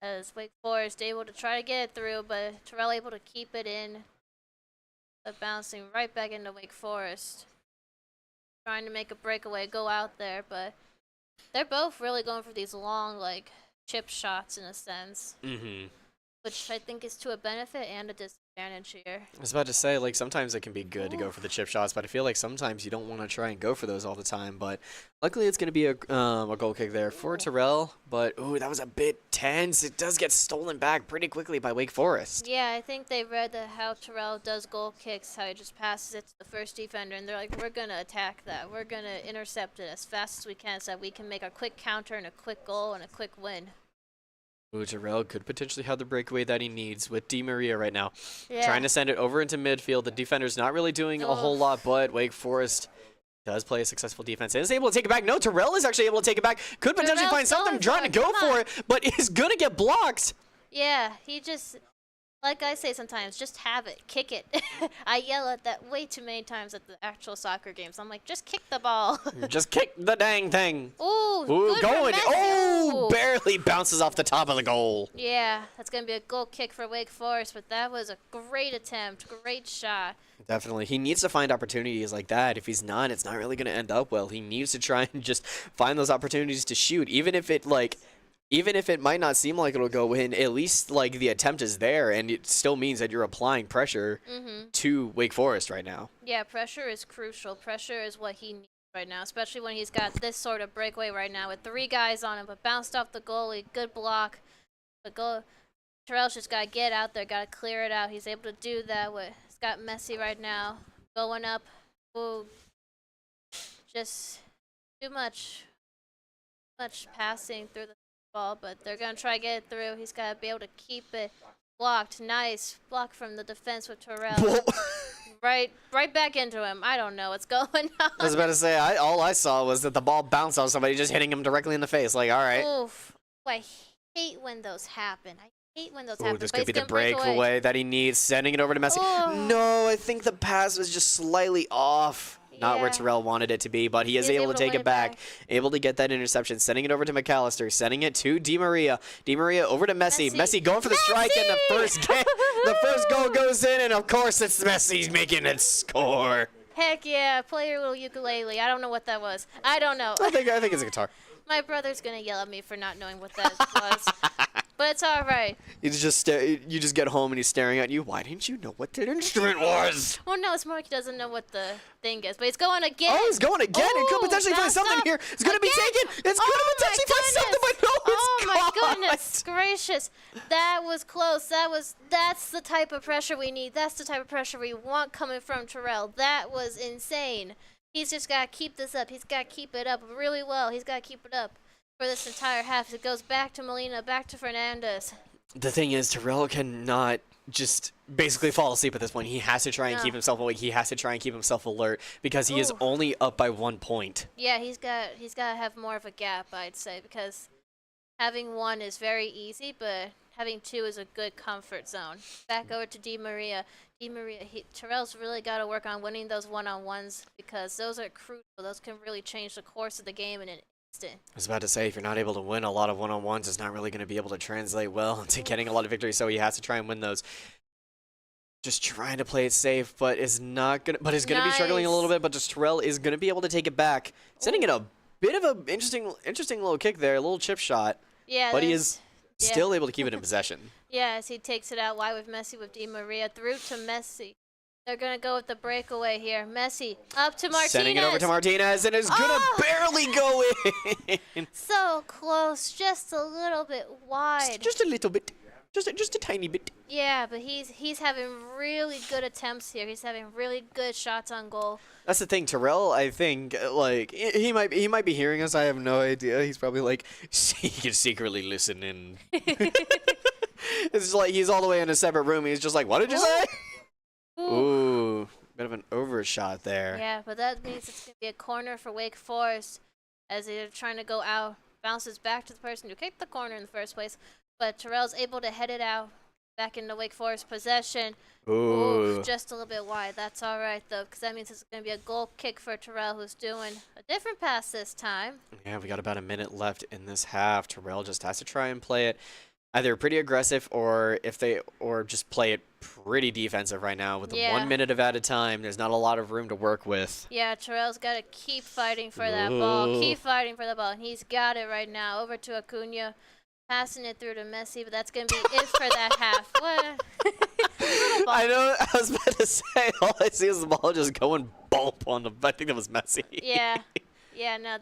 As Wake Forest able to try to get it through, but Terrell able to keep it in. But bouncing right back into Wake Forest. Trying to make a breakaway, go out there, but they're both really going for these long, like, chip shots in a sense. Which I think is to a benefit and a disadvantage here. I was about to say, like, sometimes it can be good to go for the chip shots, but I feel like sometimes you don't want to try and go for those all the time. But luckily, it's going to be a goal kick there for Terrell. But, ooh, that was a bit tense. It does get stolen back pretty quickly by Wake Forest. Yeah, I think they read how Terrell does goal kicks, how he just passes it to the first defender, and they're like, we're going to attack that. We're going to intercept it as fast as we can so that we can make a quick counter and a quick goal and a quick win. Ooh, Terrell could potentially have the breakaway that he needs with Di Maria right now. Yeah. Trying to send it over into midfield. The defender's not really doing a whole lot, but Wake Forest does play a successful defense and is able to take it back. No, Terrell is actually able to take it back. Could potentially find something, trying to go for it, but is going to get blocked. Yeah, he just... like I say sometimes, just have it, kick it. I yell at that way too many times at the actual soccer games. I'm like, just kick the ball. Just kick the dang thing. Ooh, good going. For Messi. Oh, Ooh. barely bounces off the top of the goal. Yeah, that's going to be a goal kick for Wake Forest, but that was a great attempt, great shot. Definitely. He needs to find opportunities like that. If he's not, it's not really going to end up well. He needs to try and just find those opportunities to shoot, even if it might not seem like it'll go in, at least like the attempt is there, and it still means that you're applying pressure to Wake Forest right now. Yeah, pressure is crucial. Pressure is what he needs right now, especially when he's got this sort of breakaway right now with 3 guys on him, but bounced off the goalie, good block. But Terrell's just got to get out there, got to clear it out. He's able to do that. He's got Messi right now going up. Ooh, just too much passing through the ball, but they're going to try to get it through. He's got to be able to keep it blocked. Nice block from the defense with Terrell. right back into him. I don't know what's going on. I was about to say, all I saw was that the ball bounced off somebody, just hitting him directly in the face. Like, all right. Oof. I hate when those happen. Oh, this could be the breakaway that he needs. Sending it over to Messi. Oh. No, I think the pass was just slightly off. Not where Yeah. Terrell wanted it to be, but he is able to take it back. Able to get that interception. Sending it over to McAllister. Sending it to Di Maria. Di Maria over to Messi. Messi going for the strike, and the first goal goes in, and of course it's Messi making it score. Heck yeah, play your little ukulele. I don't know what that was. I don't know. I think it's a guitar. My brother's gonna yell at me for not knowing what that was. But it's all right. You just get home and he's staring at you. Why didn't you know what that instrument was? Well, no, it's more like he doesn't know what the thing is. But he's going again. Oh, he's going again. It could potentially find something here. It's going to be taken. It's going to potentially find something, but no, it's my gone. goodness gracious. That was close. That's the type of pressure we need. That's the type of pressure we want coming from Terrell. That was insane. He's just got to keep this up. He's got to keep it up really well. He's got to keep it up for this entire half. It goes back to Molina, back to Fernandez. The thing is, Terrell cannot just basically fall asleep at this point. He has to try and keep himself awake. He has to try and keep himself alert because he is only up by 1 point. Yeah, he's got to have more of a gap, I'd say, because having 1 is very easy, but having 2 is a good comfort zone. Back over to Di Maria. Terrell's really got to work on winning those one-on-ones because those are crucial. Those can really change the course of the game in an instant. I was about to say, if you're not able to win a lot of one-on-ones, it's not really going to be able to translate well into getting a lot of victories, so he has to try and win those. Just trying to play it safe, but is not gonna. But is going to be struggling a little bit. But just Terrell is going to be able to take it back, sending it a bit of a interesting little kick there, a little chip shot. Yeah, but he is still able to keep it in possession. Yeah, as he takes it out wide with Messi, with Di Maria through to Messi. They're going to go with the breakaway here. Messi up to Martinez. Sending it over to Martinez, and is going to barely go in. So close, just a little bit wide. Just a little bit. Just a tiny bit. Yeah, but he's having really good attempts here. He's having really good shots on goal. That's the thing, Terrell. I think like he might be hearing us. I have no idea. He's probably like he can secretly listen in. It's like he's all the way in a separate room. He's just like, what did you say? Ooh, bit of an overshot there. Yeah, but that means it's gonna be a corner for Wake Forest as they're trying to go out. Bounces back to the person who kicked the corner in the first place. But Terrell's able to head it out back into Wake Forest possession. Ooh. Just a little bit wide. That's all right, though, because that means it's going to be a goal kick for Terrell, who's doing a different pass this time. Yeah, we got about a minute left in this half. Terrell just has to try and play it either pretty aggressive or just play it pretty defensive right now with the 1 minute of added time. There's not a lot of room to work with. Yeah, Terrell's got to keep fighting for that ball. Keep fighting for the ball. And he's got it right now. Over to Acuna. Passing it through to Messi, but that's going to be it for that half. What? I know. I was about to say, all I see is the ball just going bump on the. I think that was Messi. Yeah. No,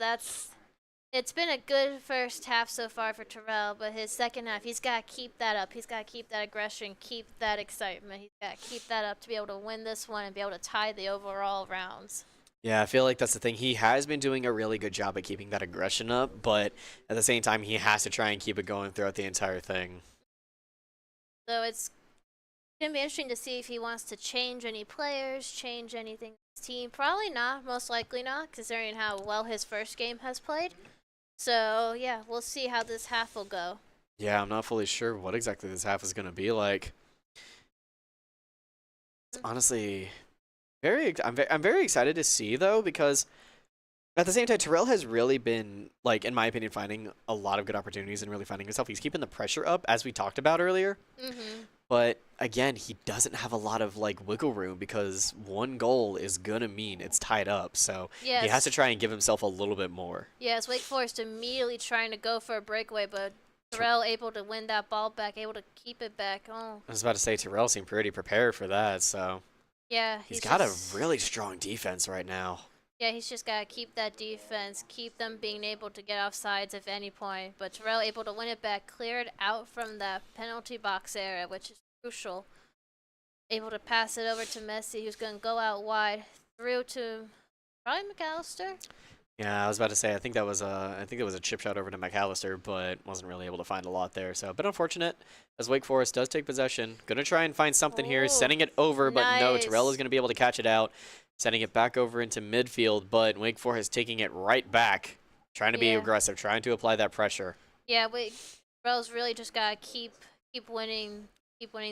it's been a good first half so far for Terrell, but his second half, he's got to keep that up. He's got to keep that aggression, keep that excitement. He's got to keep that up to be able to win this one and be able to tie the overall rounds. Yeah, I feel like that's the thing. He has been doing a really good job at keeping that aggression up, but at the same time, he has to try and keep it going throughout the entire thing. So it's going to be interesting to see if he wants to change any players, change anything in his team. Probably not, most likely not, considering how well his first game has played. So, yeah, we'll see how this half will go. Yeah, I'm not fully sure what exactly this half is going to be like. It's honestly I'm very excited to see though, because at the same time, Terrell has really been, like, in my opinion, finding a lot of good opportunities and really finding himself. He's keeping the pressure up, as we talked about earlier. Mhm. But again, he doesn't have a lot of like wiggle room, because one goal is gonna mean it's tied up. So he has to Yes. try and give himself a little bit more. Yes. Wake Forest immediately trying to go for a breakaway, but Terrell able to win that ball back, able to keep it back. Oh. I was about to say Terrell seemed pretty prepared for that. So Yeah. he's got a really strong defense right now. Yeah, he's just got to keep that defense, keep them being able to get off sides at any point. But Terrell able to win it back, clear it out from that penalty box area, which is crucial. Able to pass it over to Messi, who's going to go out wide, through to probably McAllister. Yeah, I was about to say I think it was a chip shot over to McAllister, but wasn't really able to find a lot there. So a bit unfortunate, as Wake Forest does take possession. Gonna try and find something here, sending it over, but no, Terrell is gonna be able to catch it out. Sending it back over into midfield, but Wake Forest taking it right back, trying to be aggressive, trying to apply that pressure. Yeah, Terrell's really just gotta keep winning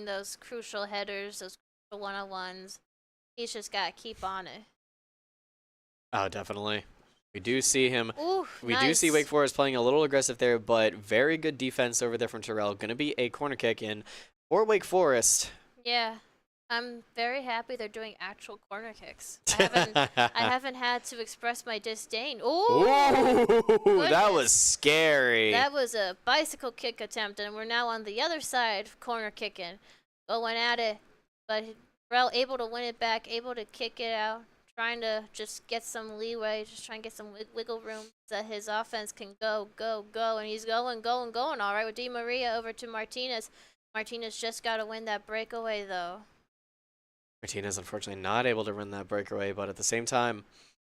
those crucial headers, those crucial one-on-ones. He's just gotta keep on it. Oh, definitely. We do see him. Ooh, we do see Wake Forest playing a little aggressive there, but very good defense over there from Terrell. Going to be a corner kick in for Wake Forest. Yeah. I'm very happy they're doing actual corner kicks. I haven't had to express my disdain. Ooh, that was scary. That was a bicycle kick attempt, and we're now on the other side, corner kicking, going at it. But Terrell able to win it back, able to kick it out, trying to just get some leeway, just trying to get some wiggle room so that his offense can go, and he's going all right with Di Maria over to Martinez. Martinez just got to win that breakaway though. Martinez unfortunately not able to run that breakaway, but at the same time,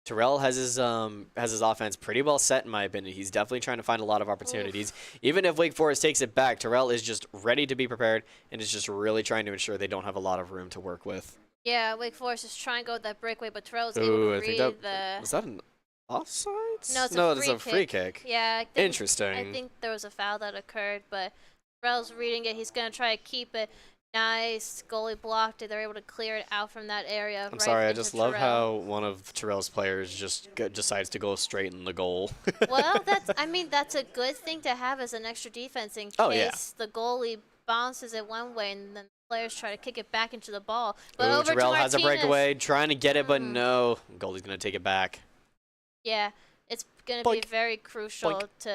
Terrell has his offense pretty well set, in my opinion. He's definitely trying to find a lot of opportunities. Oof. Even if Wake Forest takes it back, Terrell is just ready to be prepared and is just really trying to ensure they don't have a lot of room to work with. Yeah, Wake Forest is trying to go with that breakaway, but Terrell's able to read the... Was that an offside? No, it's a free kick. Yeah. Interesting. I think there was a foul that occurred, but Terrell's reading it. He's going to try to keep it. Nice. Goalie blocked it. They're able to clear it out from that area. I'm sorry, I just love how one of Terrell's players just decides to go straight in the goal. Well, that's a good thing to have as an extra defense in case the goalie bounces it one way and then players try to kick it back into the ball. But over Terrell to has a breakaway, trying to get it, but no. Goalie's going to take it back. Yeah, it's going to be very crucial to,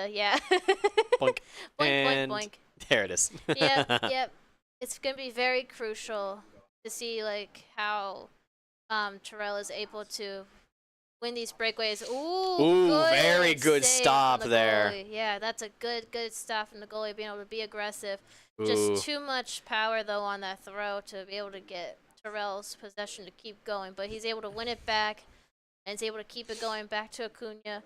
Boink. Boink, boink. There it is. Yep. It's going to be very crucial to see like how Terrell is able to win these breakaways. Ooh, very good stop there. Yeah, that's a good stop from the goalie, being able to be aggressive. Ooh. Just too much power though on that throw to be able to get Terrell's possession to keep going, but he's able to win it back and he's able to keep it going back to Acuna,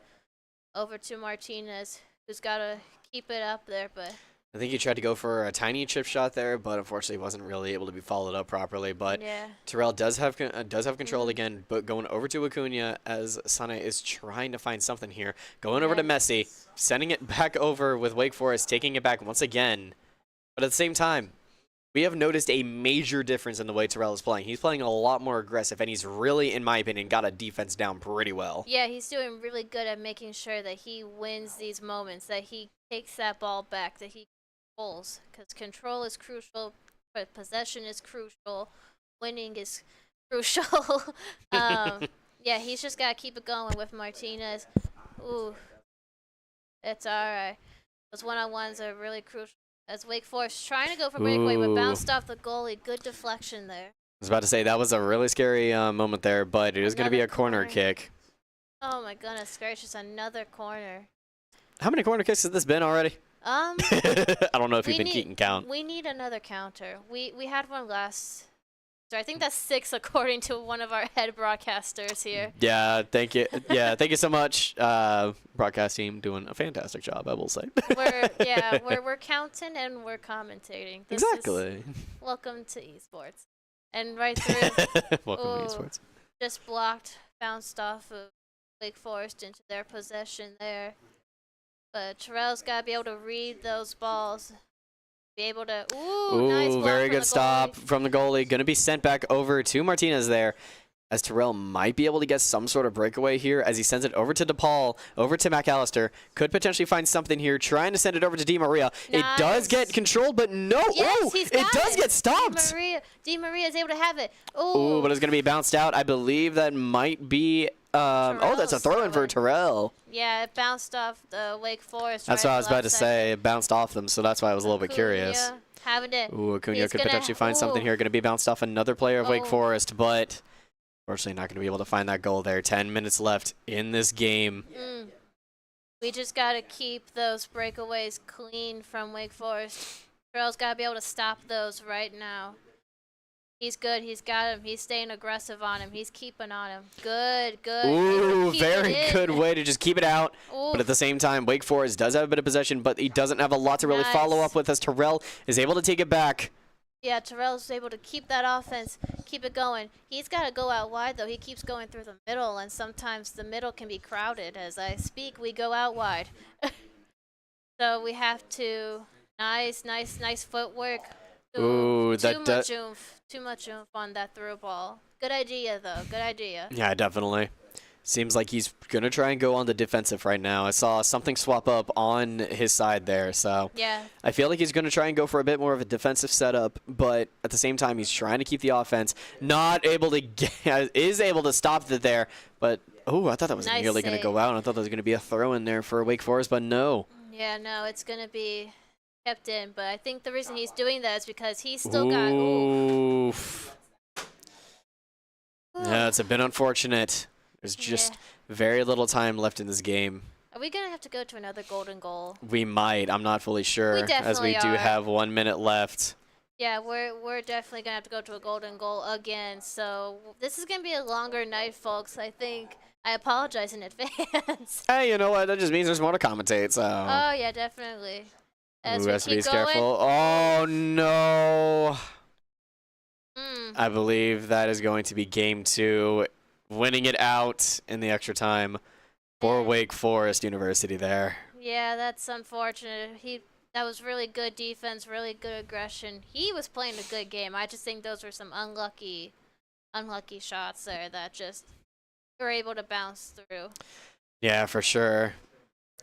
over to Martinez, who's got to keep it up there, but I think he tried to go for a tiny chip shot there, but unfortunately wasn't really able to be followed up properly. But Terrell does have control again, but going over to Acuna as Sane is trying to find something here. Going over to Messi, sending it back over with Wake Forest, taking it back once again. But at the same time, we have noticed a major difference in the way Terrell is playing. He's playing a lot more aggressive, and he's really, in my opinion, got a defense down pretty well. Yeah, he's doing really good at making sure that he wins these moments, that he takes that ball back, that he because control is crucial, but possession is crucial, winning is crucial. Yeah, he's just got to keep it going with Martinez. Ooh, it's all right. Those one-on-ones are really crucial. As Wake Forest trying to go for breakaway, but bounced off the goalie. Good deflection there. I was about to say, that was a really scary moment there, but it is going to be a corner kick. Oh my goodness gracious, another corner. How many corner kicks has this been already? I don't know if you've been keeping count. We need another counter. We had one last. So I think that's 6 according to one of our head broadcasters here. Yeah, thank you. Yeah, thank you so much, broadcast team, doing a fantastic job, I will say. we're counting and we're commentating. Exactly. Welcome to esports, and right through. Welcome to esports. Just blocked, bounced off of Wake Forest into their possession there. But Terrell's got to be able to read those balls, Be able to. Ooh, nice block very from good the stop goalie. from the goalie. Going to be sent back over to Martinez there, as Terrell might be able to get some sort of breakaway here as he sends it over to DePaul, over to McAllister. Could potentially find something here, trying to send it over to Di Maria. Nice. It does get controlled, but no. Yes, he's got it does get stopped. Di Maria is able to have it. Ooh, but it's going to be bounced out. I believe that might be... oh, that's a throw-in for Terrell. Yeah, it bounced off the Wake Forest. That's what I was about to say. It bounced off them, so that's why I was a little bit curious. Having it. Ooh, Acuna could potentially find something here. Going to be bounced off another player of Wake Forest, but unfortunately not going to be able to find that goal there. 10 minutes left in this game. We just got to keep those breakaways clean from Wake Forest. Terrell's got to be able to stop those right now. He's good. He's got him. He's staying aggressive on him. He's keeping on him. Good. Ooh, very good way to just keep it out. Ooh. But at the same time, Wake Forest does have a bit of possession, but he doesn't have a lot to really follow up with as Terrell is able to take it back. Yeah, Terrell's able to keep that offense, keep it going. He's got to go out wide, though. He keeps going through the middle, and sometimes the middle can be crowded. As I speak, we go out wide. So we have to... Nice footwork. Ooh, Too much oomph on that through ball. Good idea, though. Good idea. Yeah, definitely. Seems like he's going to try and go on the defensive right now. I saw something swap up on his side there, so yeah. I feel like he's going to try and go for a bit more of a defensive setup, but at the same time, he's trying to keep the offense. Not able to get, is able to stop it there, but I thought that was nearly going to go out. I thought that was going to be a throw in there for Wake Forest, but no. Yeah, no, it's going to be kept in, but I think the reason he's doing that is because he's still got... Oof. Yeah, it's a bit unfortunate. There's just very little time left in this game. Are we going to have to go to another golden goal? We might. I'm not fully sure. We definitely as we do have 1 minute left. Yeah, we're definitely going to have to go to a golden goal again. So this is going to be a longer night, folks. I think I apologize in advance. Hey, you know what? That just means there's more to commentate, so... Oh, yeah, definitely. As Ooh, we keep going. Careful. Oh, no. I believe that is going to be game 2. Winning it out in the extra time for Wake Forest University there. Yeah, that's unfortunate. That was really good defense, really good aggression. He was playing a good game. I just think those were some unlucky shots there that just were able to bounce through. Yeah, for sure.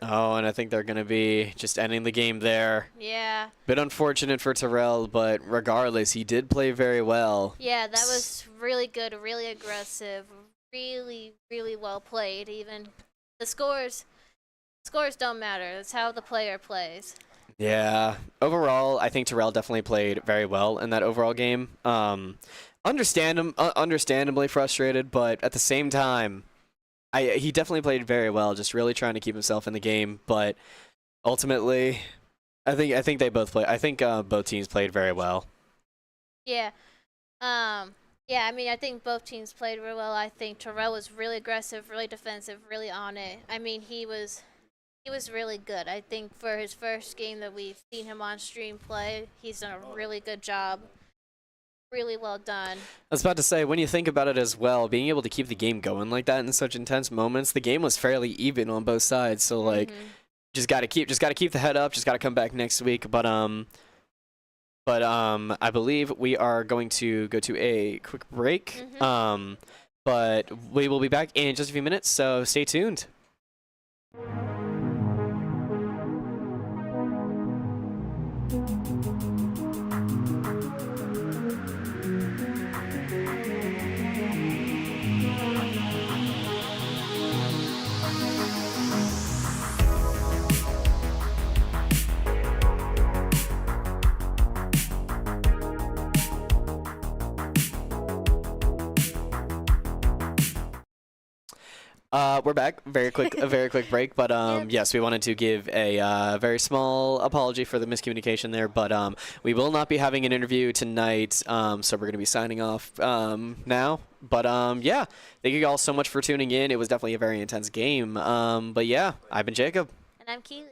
Oh, and I think they're going to be just ending the game there. Yeah. Bit unfortunate for Terrell, but regardless, he did play very well. Yeah, that was really good, really aggressive, really well played. Even the scores don't matter. It's how the player plays. Yeah. Overall, I think Terrell definitely played very well in that overall game. Understandably frustrated, but at the same time, he definitely played very well, just really trying to keep himself in the game. But ultimately, I think they both play. I think both teams played very well. Yeah. Yeah, I mean, I think both teams played really well. I think Terrell was really aggressive, really defensive, really on it. I mean, he was really good. I think for his first game that we've seen him on stream play, he's done a really good job. Really well done. I was about to say, when you think about it as well, being able to keep the game going like that in such intense moments, the game was fairly even on both sides. So like, just gotta keep the head up. Just gotta come back next week. But I believe we are going to go to a quick break. But we will be back in just a few minutes. So stay tuned. We're back. A very quick break. But yes, we wanted to give a very small apology for the miscommunication there. But we will not be having an interview tonight. So we're going to be signing off now. But yeah, thank you all so much for tuning in. It was definitely a very intense game. But yeah, I've been Jacob. And I'm Keely.